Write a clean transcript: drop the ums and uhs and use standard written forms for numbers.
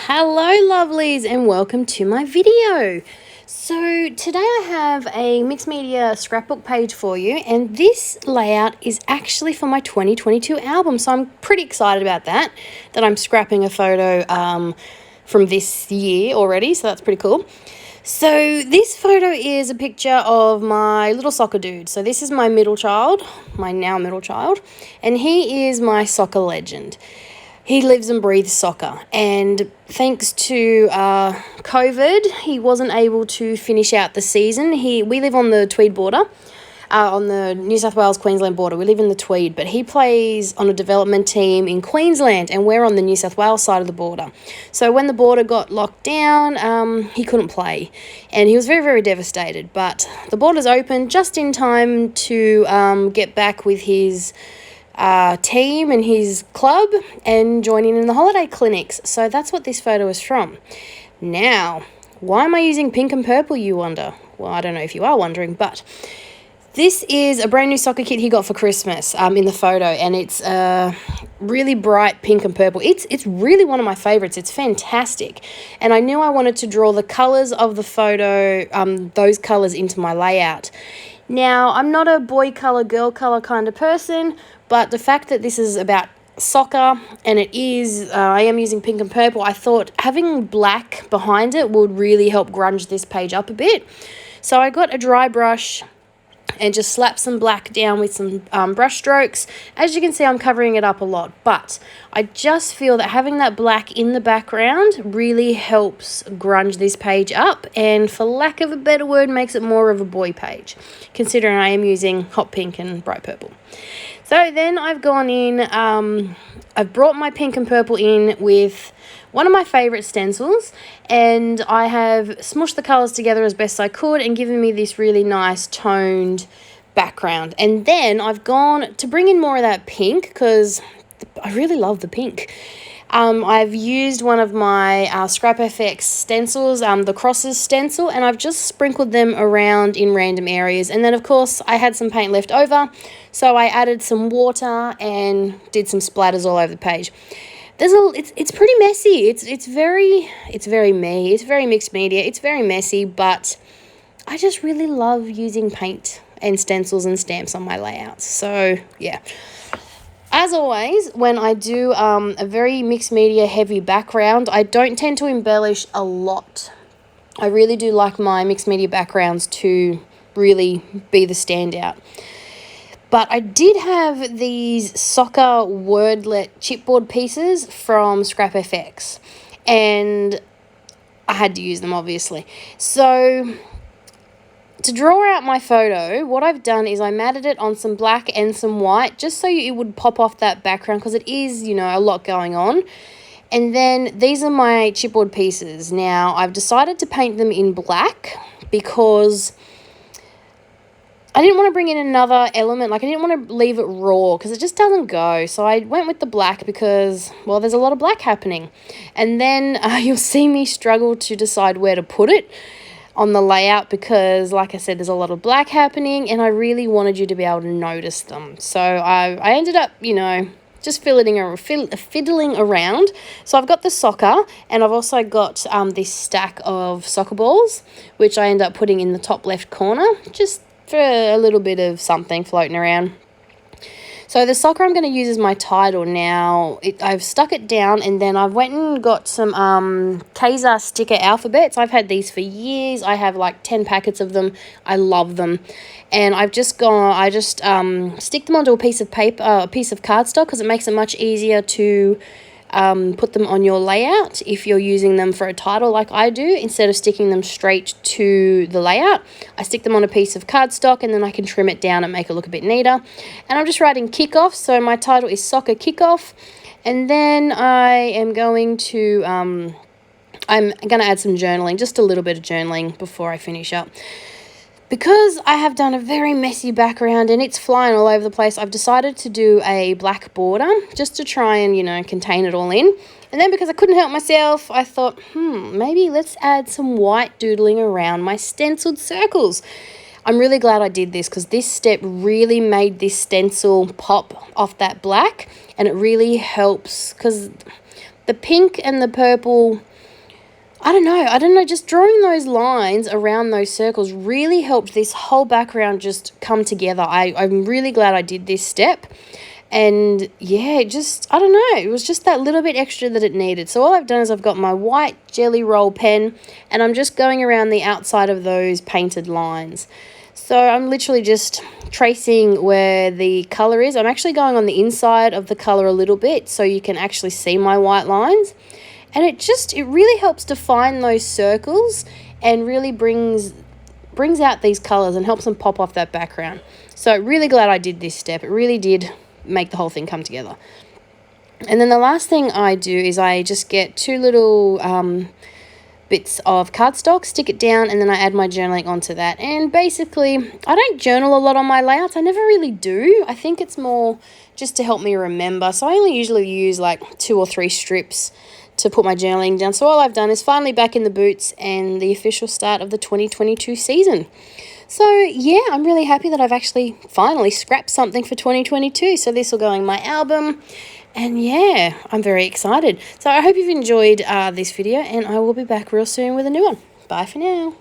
Hello lovelies and welcome to my video. So today I have a mixed media scrapbook page for you, and this layout is actually for my 2022 album, so I'm pretty excited about that I'm scrapping a photo from this year already, so that's pretty cool. So this photo is a picture of my little soccer dude. So this is my middle child, my now middle child, and he is my soccer legend. He lives and breathes soccer, and thanks to COVID, he wasn't able to finish out the season. We live on the Tweed border, on the New South Wales-Queensland border. We live in the Tweed, but he plays on a development team in Queensland, and we're on the New South Wales side of the border. So when the border got locked down, he couldn't play, and he was very, very devastated. But the borders opened just in time to get back with his team and his club and joining in the holiday clinics. So that's what this photo is from. Now, why am I using pink and purple, you wonder? Well, I don't know if you are wondering, but this is a brand new soccer kit he got for Christmas in the photo, and it's really bright pink and purple. It's really one of my favorites. It's fantastic, and I knew I wanted to draw the colors of the photo, those colors, into my layout. Now, I'm not a boy color, girl color kind of person, but the fact that this is about soccer and I am using pink and purple, I thought having black behind it would really help grunge this page up a bit. So I got a dry brush and just slap some black down with some brush strokes. As you can see, I'm covering it up a lot, but I just feel that having that black in the background really helps grunge this page up, and for lack of a better word, makes it more of a boy page, considering I am using hot pink and bright purple. So then I've gone in, I've brought my pink and purple in with one of my favourite stencils, and I have smushed the colours together as best I could and given me this really nice toned background. And then I've gone to bring in more of that pink because I really love the pink. I've used one of my ScrapFX stencils, the crosses stencil, and I've just sprinkled them around in random areas. And then, of course, I had some paint left over, so I added some water and did some splatters all over the page. It's pretty messy. It's very me. It's very mixed media. It's very messy, but I just really love using paint and stencils and stamps on my layouts. So yeah. As always, when I do a very mixed media heavy background, I don't tend to embellish a lot. I really do like my mixed media backgrounds to really be the standout. But I did have these soccer wordlet chipboard pieces from ScrapFX, and I had to use them, obviously. So to draw out my photo, what I've done is I matted it on some black and some white, just so it would pop off that background, because it is, a lot going on. And then these are my chipboard pieces. Now, I've decided to paint them in black because I didn't want to bring in another element. I didn't want to leave it raw because it just doesn't go. So I went with the black because, well, there's a lot of black happening. And then you'll see me struggle to decide where to put it on the layout because, like I said, there's a lot of black happening, and I really wanted you to be able to notice them. So I ended up, just fiddling around. So I've got the soccer, and I've also got this stack of soccer balls, which I end up putting in the top left corner, just for a little bit of something floating around. So the soccer I'm going to use as my title now. I've stuck it down, and then I went and got some Kaiser sticker alphabets. I've had these for years. I have like 10 packets of them. I love them. And I just stick them onto a piece of paper, a piece of cardstock, because it makes it much easier to put them on your layout if you're using them for a title like I do. Instead of sticking them straight to the layout, I stick them on a piece of cardstock, and then I can trim it down and make it look a bit neater. And I'm just writing kickoff, so my title is Soccer Kickoff. And then I am going to add some journaling, just a little bit of journaling before I finish up. Because I have done a very messy background and it's flying all over the place, I've decided to do a black border just to try and, contain it all in. And then because I couldn't help myself, I thought, maybe let's add some white doodling around my stenciled circles. I'm really glad I did this because this step really made this stencil pop off that black, and it really helps because the pink and the purple I don't know, just drawing those lines around those circles really helped this whole background just come together. I'm really glad I did this step. And yeah, I don't know, it was just that little bit extra that it needed. So all I've done is I've got my white Jelly Roll pen and I'm just going around the outside of those painted lines. So I'm literally just tracing where the colour is. I'm actually going on the inside of the colour a little bit so you can actually see my white lines. And it really helps define those circles and really brings out these colours and helps them pop off that background. So really glad I did this step. It really did make the whole thing come together. And then the last thing I do is I just get two little bits of cardstock, stick it down, and then I add my journaling onto that. And basically, I don't journal a lot on my layouts. I never really do. I think it's more just to help me remember. So I only usually use like 2 or 3 strips to put my journaling down. So all I've done is finally back in the boots and the official start of the 2022 season. So yeah, I'm really happy that I've actually finally scrapped something for 2022. So this will go in my album. And yeah, I'm very excited. So I hope you've enjoyed this video, and I will be back real soon with a new one. Bye for now.